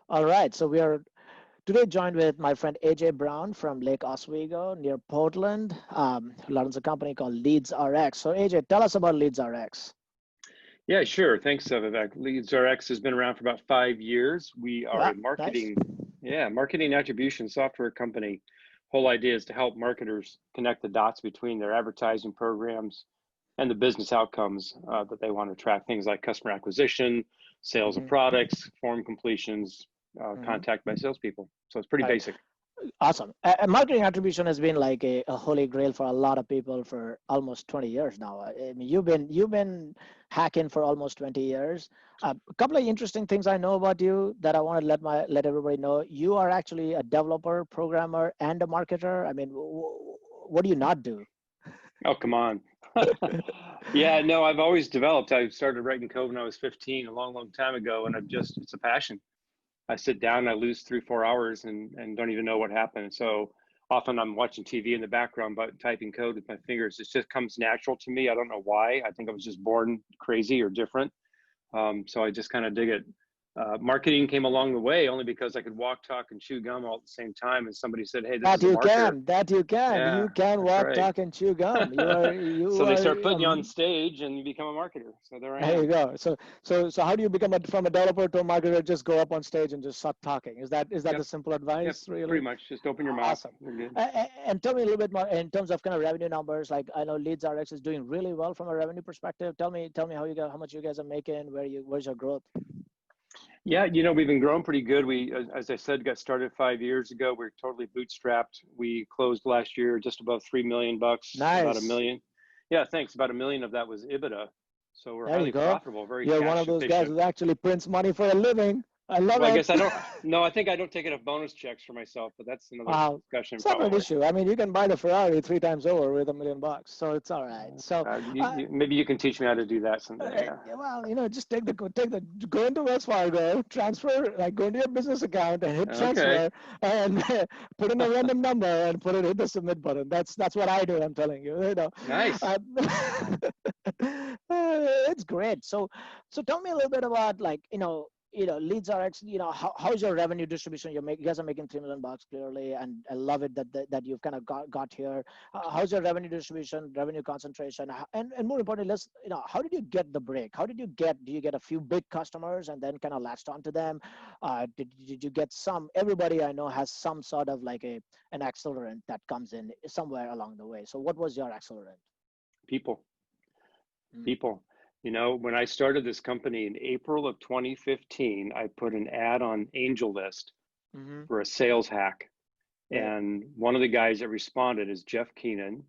All right, so we are today joined with my friend AJ Brown from Lake Oswego near Portland, who runs a company called Leads RX. So AJ, tell us about Leads RX. Yeah, sure. Thanks, Vivek. LeadsRx has been around for about 5 years. We are Wow, a nice. marketing attribution software company. Whole idea is to help marketers connect the dots between their advertising programs and the business outcomes that they want to track. Things like customer acquisition, sales of hmm products, form completions, hmm contact by salespeople. So it's pretty Got it. basic. Awesome. Marketing attribution has been like a holy grail for a lot of people for almost 20 years now. I mean, you've been hacking for almost 20 years. A couple of interesting things I know about you that I want to let everybody know. You are actually a developer, programmer, and a marketer. I mean, what do you not do? Oh, come on. Yeah, no, I've always developed. I started writing code when I was 15, a long, long time ago, and it's a passion. I sit down, I lose 3, 4 hours and don't even know what happened. So often I'm watching TV in the background, but typing code with my fingers, it just comes natural to me. I don't know why. I think I was just born crazy or different. So I just kind of dig it. Marketing came along the way only because I could walk, talk, and chew gum all at the same time. And somebody said, "Hey, this That is a you marketer." can, that you can. Yeah, You can that's walk, right. talk, and chew gum. You So they start are. putting you on stage and you become a marketer. So there I There you am. go. So how do you become from a developer to a marketer? Just go up on stage and just start talking. Is that the Yep, simple yep, advice, really? pretty much. Just open your mouth. Awesome. You're good. And tell me a little bit more in terms of kind of revenue numbers. Like I know Leads RX is doing really well from a revenue perspective. Tell me how much you guys are making, where's your growth? Yeah, we've been growing pretty good. We, as I said, got started 5 years ago. We're totally bootstrapped. We closed last year just above 3 million bucks, about a Nice. million. Yeah, thanks. About a million of that was EBITDA. So we're There you highly go. profitable, very You're one of cash those guys efficient. who actually prints money for a living. I love Well, I it. guess I don't, no, I think I don't take enough bonus checks for myself, but that's another Wow. discussion It's not an probably. issue. I mean, you can buy the Ferrari 3 times over with $1 million, so it's all right. So, uh, Maybe you can teach me how to do that someday. Yeah. yeah, well, just go into Wells Fargo, transfer, like go into your business account and hit Okay. transfer and put in a random number and hit the submit button. That's what I do. I'm telling you, Nice. uh, it's great. So tell me a little bit about like, Leads RX, how's your revenue distribution? You guys are making $3 million clearly, and I love it that you've kind of got here. How's your revenue distribution, revenue concentration, and more importantly, how did you get the break? Do you get a few big customers and then kind of latched onto them? Did you get some? Everybody I know has some sort of like an accelerant that comes in somewhere along the way. So what was your accelerant? People. Mm, People. When I started this company in April of 2015, I put an ad on Angel List mm-hmm. for a sales hack. Right. And one of the guys that responded is Jeff Keenan.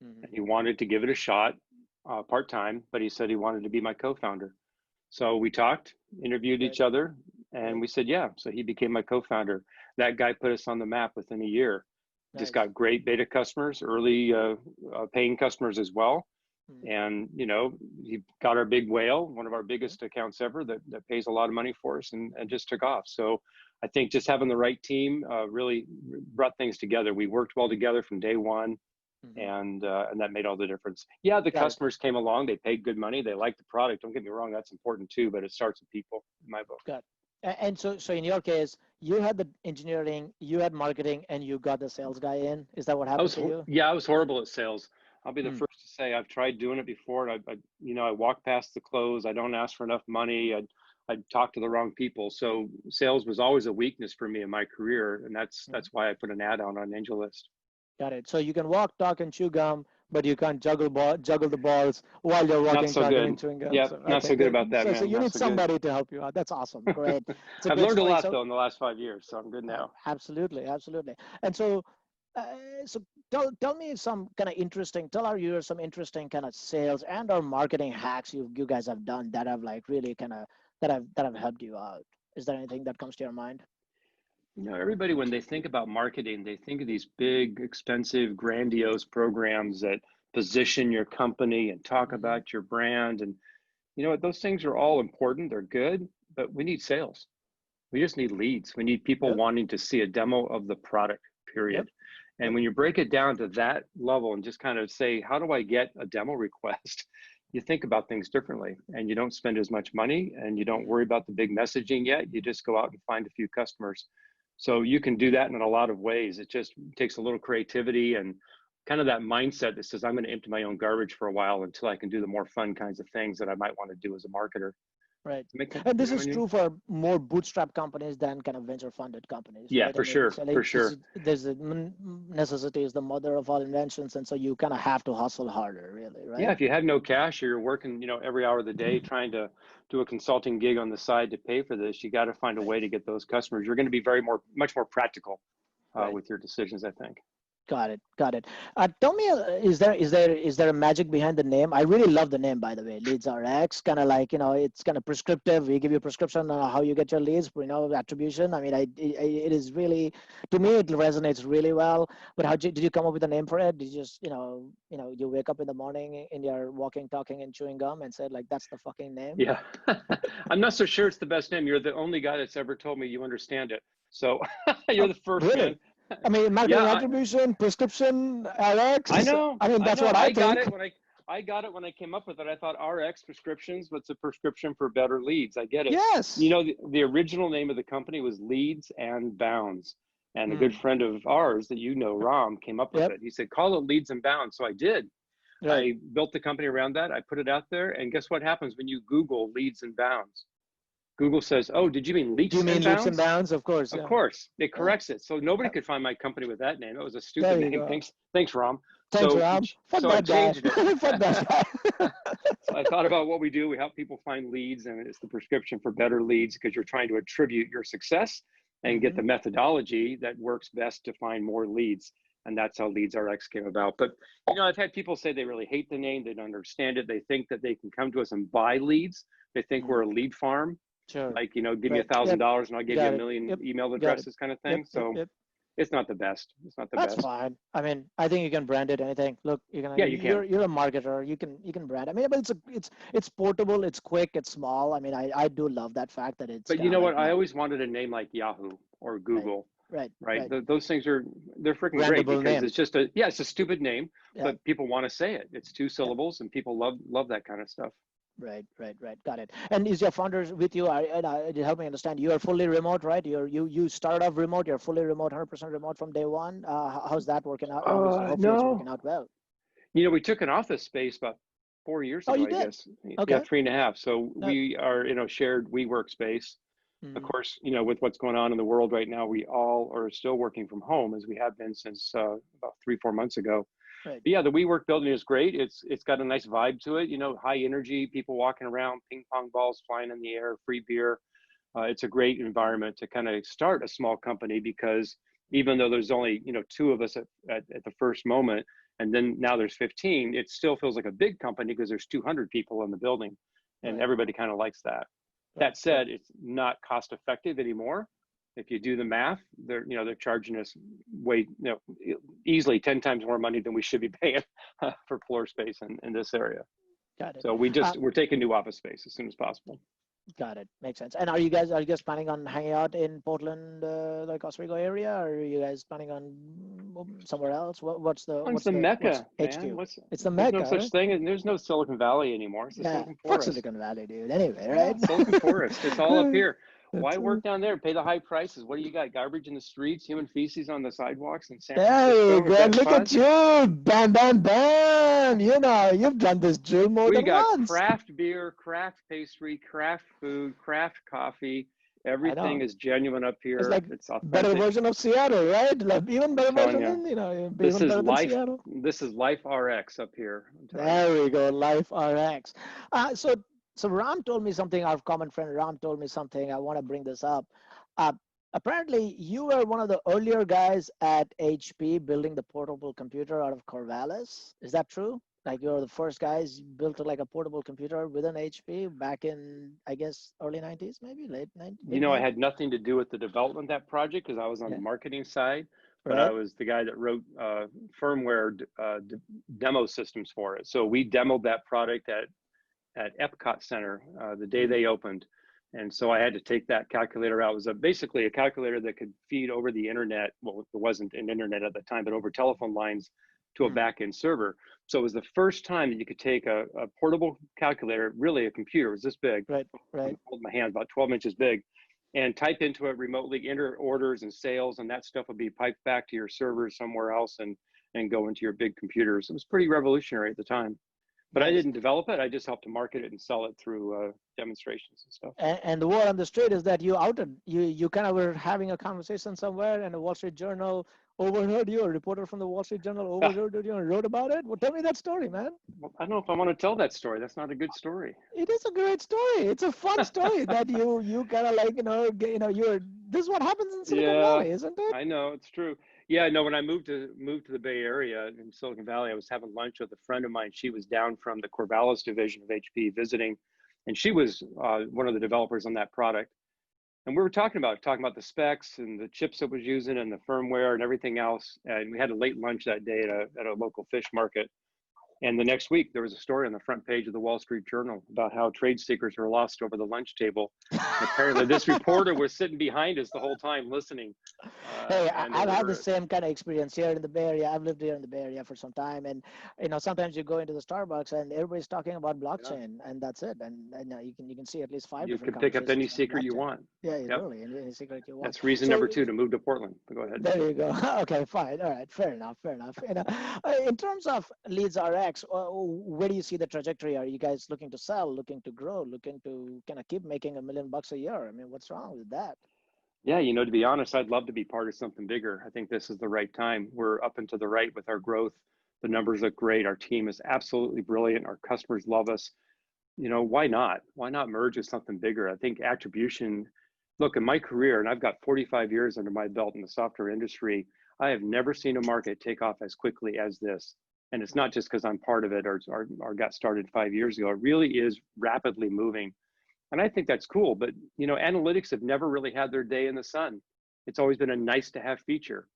Mm-hmm. And he wanted to give it a shot part time, but he said he wanted to be my co founder. So we talked, interviewed Right. each other, and Right. we said, yeah. So he became my co founder. That guy put us on the map within a year. Just Nice. got great beta customers, early paying customers as well. Mm, And he got our big whale, one of our right. biggest accounts ever, that pays a lot of money for us, and just took off. So I think just having the right team really brought things together. We worked well together from day one, Mm-hmm. and that made all the difference. Yeah, the Got it. customers came along, they paid good money, they liked the product. Don't get me wrong, that's important too, but it starts with people in my book. Got it. And so in your case, you had the engineering, you had marketing, and you got the sales guy in. Is that what happened to you? Yeah, I was horrible at sales. I'll be the Mm, first to say I've tried doing it before. I walk past the close. I don't ask for enough money. I talk to the wrong people. So sales was always a weakness for me in my career, and that's mm. that's why I put an ad on Angel List. Got it. So you can walk, talk, and chew gum, but you can't juggle the balls while you're Not walking, so talking, good. and chewing gum. Yep, So not okay, so good good. about that, So man. you Not need so good. somebody to help you out. That's awesome. Great. It's a I've great learned a story. lot So though in the last 5 years, so I'm good now. absolutely, absolutely. And so tell me some kind of interesting. Tell our viewers some interesting kind of sales and or marketing hacks you guys have done that have like really kind of that have helped you out. Is there anything that comes to your mind? Everybody, when they think about marketing, they think of these big, expensive, grandiose programs that position your company and talk Mm-hmm. about your brand. And you know what? Those things are all important. They're good, but we need sales. We just need leads. We need people Yep. wanting to see a demo of the product, Yep. period. And Yep. when you break it down to that level and just kind of say, how do I get a demo request? you think about things differently, and you don't spend as much money, and you don't worry about the big messaging yet. You just go out and find a few customers. So you can do that in a lot of ways. It just takes a little creativity and kind of that mindset that says, I'm going to empty my own garbage for a while until I can do the more fun kinds of things that I might want to do as a marketer. Right. Make that, And you this know what is I mean? true for more bootstrap companies than kind of venture funded companies, Yeah, right? I for mean, sure, so for like sure. there's a necessity is the mother of all inventions. And so you kind of have to hustle harder, really, Yeah, right? if you had no cash, or you're working, every hour of the day trying to do a consulting gig on the side to pay for this, you got to find a Right. way to get those customers. You're going to be much more practical Right. with your decisions, I think. Got it. Got it. Tell me, is there a magic behind the name? I really love the name, by the way. Leads RX, kind of like it's kind of prescriptive. We give you a prescription on how you get your leads. Attribution. I mean, it is really, to me, it resonates really well. But did you come up with a name for it? Did you just you wake up in the morning and you're walking, talking, and chewing gum and said like that's the fucking name? Yeah, I'm not so sure it's the best name. You're the only guy that's ever told me you understand it. So you're the first, man. Really? I mean, Yeah, marketing attribution, prescription, I RX. know, I mean, I that's know. what I think. I got it when I came up with it. I thought RX prescriptions, what's a prescription for better leads? I get it. Yes. The original name of the company was Leads and Bounds. And a good Hmm. friend of ours that Ram, came up with Yep. it. He said, call it Leads and Bounds. So I did. Right. I built the company around that. I put it out there. And guess what happens when you Google Leads and Bounds? Google says, oh, did you mean Do you leaps mean and leaps and bounds? bounds? Of course. Of Yeah. course, it Yeah. corrects it. So nobody could find my company with that name. It was a There stupid you name. go. Thanks, Ram. Thanks, So Ram. Fuck so I that guy. changed it. Fuck that guy. So I thought about what we do. We help people find leads, and it's the prescription for better leads because you're trying to attribute your success and get Hmm. the methodology that works best to find more leads. And that's how Leads RX came about. But I've had people say they really hate the name, they don't understand it, they think that they can come to us and buy leads. They think we're a lead farm, Sure. like give me Right. Yep. $1,000 and I'll give you a Got it. million Yep. email Got it. addresses kind of Yep. thing. Yep. So Yep. it's not the best. It's not the That's best. fine. I mean, I think you can brand it anything. Look, Yeah, you can. you're a marketer. You can brand. I mean, but it's portable. It's quick. It's small. I mean, I do love that fact that it's But you kind of know like what? I always wanted a name like Yahoo or right, Google, right, right? right. Those things they're freaking great Brandable because name. it's just it's a stupid name, Yeah. but people want to say it. It's two Yeah. syllables and people love that kind of stuff. Right, right, right. Got it. And is your founders with you? Help me understand. You are fully remote, right? You started off remote. You're fully remote, 100% remote from day one. How's that working out? Obviously, hopefully, it's working No. out well. We took an office space about 4 years Oh, ago, you I did? guess. Yeah, Okay. 3.5. So No. we are in a shared WeWork space. Of Mm, course, with what's going on in the world right now, we all are still working from home as we have been since about 3-4 months ago. right. But yeah, the WeWork building is great. It's got a nice vibe to it. High energy, people walking around, ping pong balls flying in the air, free beer. It's a great environment to kind of start a small company because even though there's only two of us at the first moment, and then now there's 15, it still feels like a big company because there's 200 people in the building, and Right. everybody kind of likes that. Right. That Right. said, it's not cost effective anymore. If you do the math, they're charging us way easily 10 times more money than we should be paying for floor space in this area. Got it. So we're taking new office space as soon as possible. Got it. Makes sense. And are you guys planning on hanging out in Portland, like Oswego area, or are you guys planning on somewhere else? What's the It's what's the the what's Mecca, man. HQ? It's the There's no Mecca, such right? thing, and there's no Silicon Valley anymore. It's the Yeah. Silicon Fuck Forest. Silicon Valley, dude. Anyway, Yeah, Silicon right? Forest. It's all up here. Why That's work down there? Pay the high prices. What do you got? Garbage in the streets, human feces on the sidewalks in San There you Francisco? Is go. that Look fun? at you. Bam, bam, bam. You've done this drill more We than got once. craft beer, craft pastry, craft food, craft coffee. I Everything know. is genuine up It's here. like It's better authentic. version of Seattle, right? Like even I'm better telling version you, than, this even is better than life. Seattle. This is life RX up here. I'm telling you. There we go. Life RX. So Ram told me something. Our common friend Ram told me something. I want to bring this up. Uh, Apparently, you were one of the earlier guys at HP building the portable computer out of Corvallis. Is that true? Like you're the first guys built like a portable computer within HP back in, I guess, early 90s, maybe late 90s, mid I 90s. had nothing to do with the development of that project because I was on Yeah. the marketing side, but I Right. was the guy that wrote firmware demo systems for it. So we demoed that product at Epcot Center the day Mm, they opened. And so I had to take that calculator out. It was basically a calculator that could feed over the internet. Well, there wasn't an internet at the time, but over telephone lines, to a back-end server. So it was the first time that you could take a portable calculator, really a computer, it was this big, Right, right. hold my hand, about 12 inches big, and type into it remotely, enter orders and sales, and that stuff would be piped back to your servers somewhere else and go into your big computers. It was pretty revolutionary at the time. But I Nice. didn't develop it. I just helped to market it and sell it through demonstrations and stuff. And the word on the street is that you kind of were having a conversation somewhere, and the Wall Street Journal overheard you. A reporter from the Wall Street Journal overheard you and wrote about it. Well, tell me that story, man. Well, I don't know if I want to tell that story. That's not a good story. It is a great story. It's a fun story that you kind of like you're this is what happens in Silicon Yeah, Valley, isn't it? I know, it's true. Yeah, no, when I moved to the Bay Area in Silicon Valley, I was having lunch with a friend of mine. She was down from the Corvallis division of HP visiting, and she was one of the developers on that product. And we were talking about the specs and the chips it was using and the firmware and everything else. And we had a late lunch that day at a local fish market. And the next week, there was a story on the front page of the Wall Street Journal about how trade secrets were lost over the lunch table. And apparently, this reporter was sitting behind us the whole time listening. Hey, I've had the same kind of experience here in the Bay Area. I've lived here in the Bay Area for some time, and sometimes you go into the Starbucks and everybody's talking about blockchain, and that's it. And you can see at least five You different can pick up any conversations on secret you blockchain. want. Yeah, Yep. totally, any secret you want. That's reason So, number 2 to move to Portland. Go ahead. there you go. Okay, fine. All right, fair enough. In terms of Leads RX, where do you see the trajectory? Are you guys looking to sell, looking to grow, looking to kind of keep making $1 million a year? I mean, what's wrong with that? Yeah, to be honest, I'd love to be part of something bigger. I think this is the right time. We're up and to the right with our growth. The numbers look great. Our team is absolutely brilliant. Our customers love us. Why not? Why not merge with something bigger? I think attribution, look, in my career, and I've got 45 years under my belt in the software industry, I have never seen a market take off as quickly as this. And it's not just because I'm part of it or got started 5 years ago. It really is rapidly moving. And I think that's cool, but analytics have never really had their day in the sun. It's always been a nice to have feature.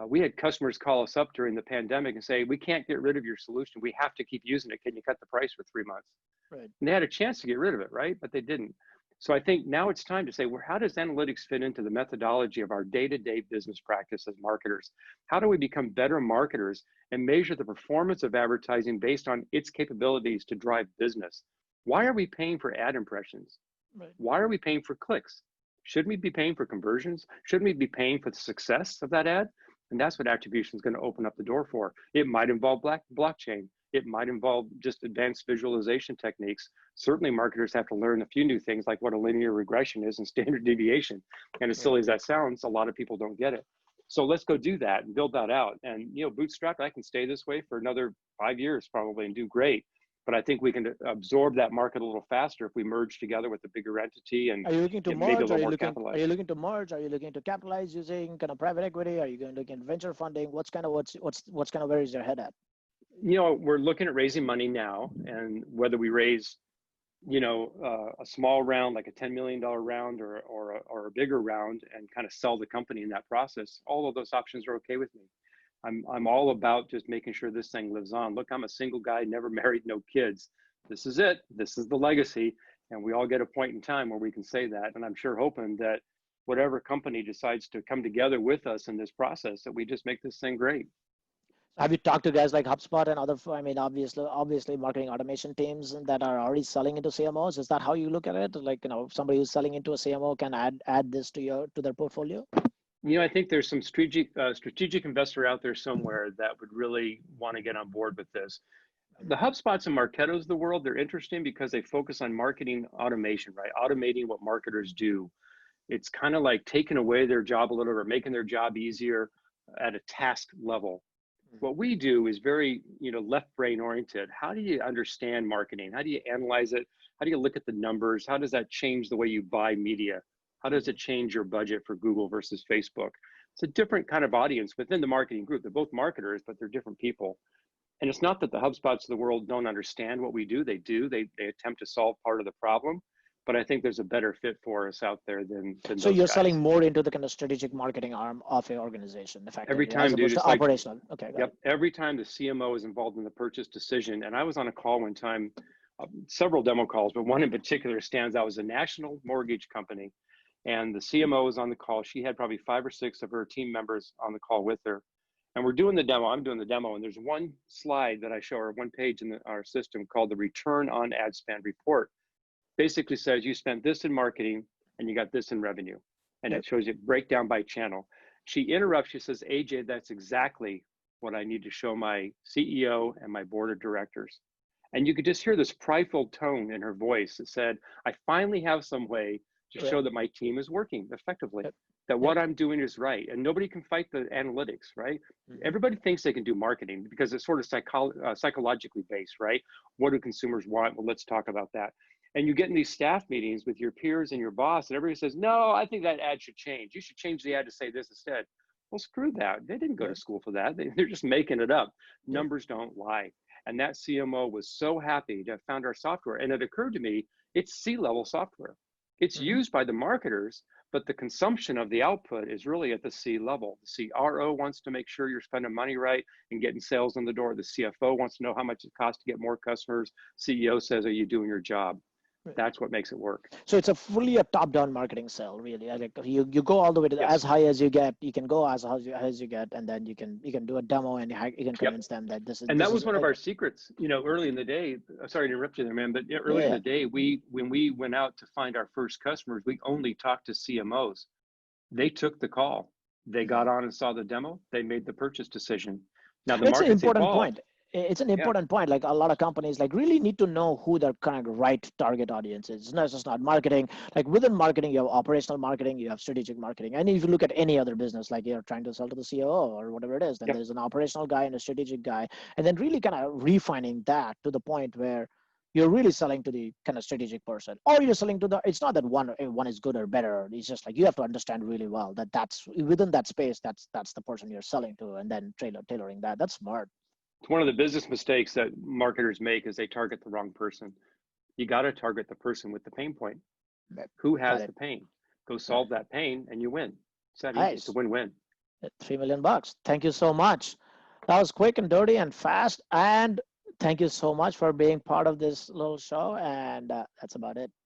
We had customers call us up during the pandemic and say, we can't get rid of your solution. We have to keep using it. Can you cut the price for 3 months? Right. And they had a chance to get rid of it, right? But they didn't. So I think now it's time to say, well, how does analytics fit into the methodology of our day-to-day business practice as marketers? How do we become better marketers and measure the performance of advertising based on its capabilities to drive business? Why are we paying for ad impressions? Right. Why are we paying for clicks? Shouldn't we be paying for conversions? Shouldn't we be paying for the success of that ad? And that's what attribution is going to open up the door for. It might involve blockchain. It might involve just advanced visualization techniques. Certainly marketers have to learn a few new things like what a linear regression is and standard deviation. And as silly as that sounds, a lot of people don't get it. So let's go do that and build that out. And bootstrap, I can stay this way for another 5 years probably and do great. But I think we can absorb that market a little faster if we merge together with a bigger entity and are you looking to maybe a merge? little Are more you capitalized. looking to merge? Are you looking to capitalize using kind of private equity? Are you going to look at venture funding? What's kind of where is your head at? We're looking at raising money now, and whether we raise, a small round like a $10 million round or a bigger round and kind of sell the company in that process, all of those options are okay with me. I'm all about just making sure this thing lives on. Look, I'm a single guy, never married, no kids. This is it. This is the legacy. And we all get a point in time where we can say that. And I'm sure hoping that whatever company decides to come together with us in this process, that we just make this thing great. Have you talked to guys like HubSpot and other, I mean, obviously marketing automation teams that are already selling into CMOs? Is that how you look at it? Like, somebody who's selling into a CMO can add this to their portfolio? I think there's some strategic investor out there somewhere that would really want to get on board with this. The HubSpots and Marketos of the world, they're interesting because they focus on marketing automation, right? Automating what marketers do. It's kind of like taking away their job a little bit, making their job easier at a task level. What we do is very, left brain oriented. How do you understand marketing? How do you analyze it? How do you look at the numbers? How does that change the way you buy media? How does it change your budget for Google versus Facebook? It's a different kind of audience within the marketing group. They're both marketers, but they're different people. And it's not that the HubSpots of the world don't understand what we do. They do. They attempt to solve part of the problem. But I think there's a better fit for us out there than so those you're guys. selling more into the kind of strategic marketing arm of your organization, effectively, Every time, as opposed dude, to it's like operational. Okay. Yep. Every time the CMO is involved in the purchase decision, and I was on a call one time, several demo calls, but one in particular stands out. It was a national mortgage company, and the CMO was on the call. She had probably 5 or 6 of her team members on the call with her, And we're doing the demo. I'm doing the demo, and there's one slide that I show, or one page in our system called the return on ad spend report. Basically says you spent this in marketing and you got this in revenue. And Yep. it shows you breakdown by channel. She interrupts, she says, AJ, that's exactly what I need to show my CEO and my board of directors. And you could just hear this prideful tone in her voice that said, I finally have some way to Right. show that my team is working effectively, Yep. that Yep. what I'm doing is right. And nobody can fight the analytics, right? Mhm. Everybody thinks they can do marketing because it's sort of psychologically based, right? What do consumers want? Well, let's talk about that. And you get in these staff meetings with your peers and your boss, and everybody says, no, I think that ad should change. You should change the ad to say this instead. Well, screw that. They didn't go to Right. school for that. They're just making it up. Yep. Numbers don't lie. And that CMO was so happy to have found our software. And it occurred to me, it's C-level software. It's Mhm. used by the marketers, but the consumption of the output is really at the C level. The CRO wants to make sure you're spending money right and getting sales in the door. The CFO wants to know how much it costs to get more customers. CEO says, are you doing your job? Right. That's what makes it work. So it's a fully a top-down marketing sale, really. Like you go all the way to as Yes. high as you get. You can go as high as you get, and then you can do a demo, and you can Yep. convince them that this is And this that is was one of our secrets, early in the day. Sorry to interrupt you there, man, but early in yeah. the day, when we went out to find our first customers, we only talked to CMOs. They took the call. They got Mhm. on and saw the demo. They made the purchase decision. Now the It's an market's important evolved. point. It's an Yeah. important point. Like a lot of companies, like really need to know who their kind of right target audience is. It's not just not marketing. Like within marketing, you have operational marketing, you have strategic marketing, and if you look at any other business, like you're trying to sell to the COO or whatever it is, then Yep. there's an operational guy and a strategic guy, and then really kind of refining that to the point where you're really selling to the kind of strategic person, or you're selling to the. It's not that one is good or better. It's just like you have to understand really well that that's within that space. That's the person you're selling to, and then tailoring that. That's smart. It's one of the business mistakes that marketers make is they target the wrong person. You got to target the person with the pain point. Right. Who Got has it. the pain? Go Got solve that pain and you win. It's that easy. It's a Nice. win-win. $3 million. Thank you so much. That was quick and dirty and fast. And thank you so much for being part of this little show. And that's about it.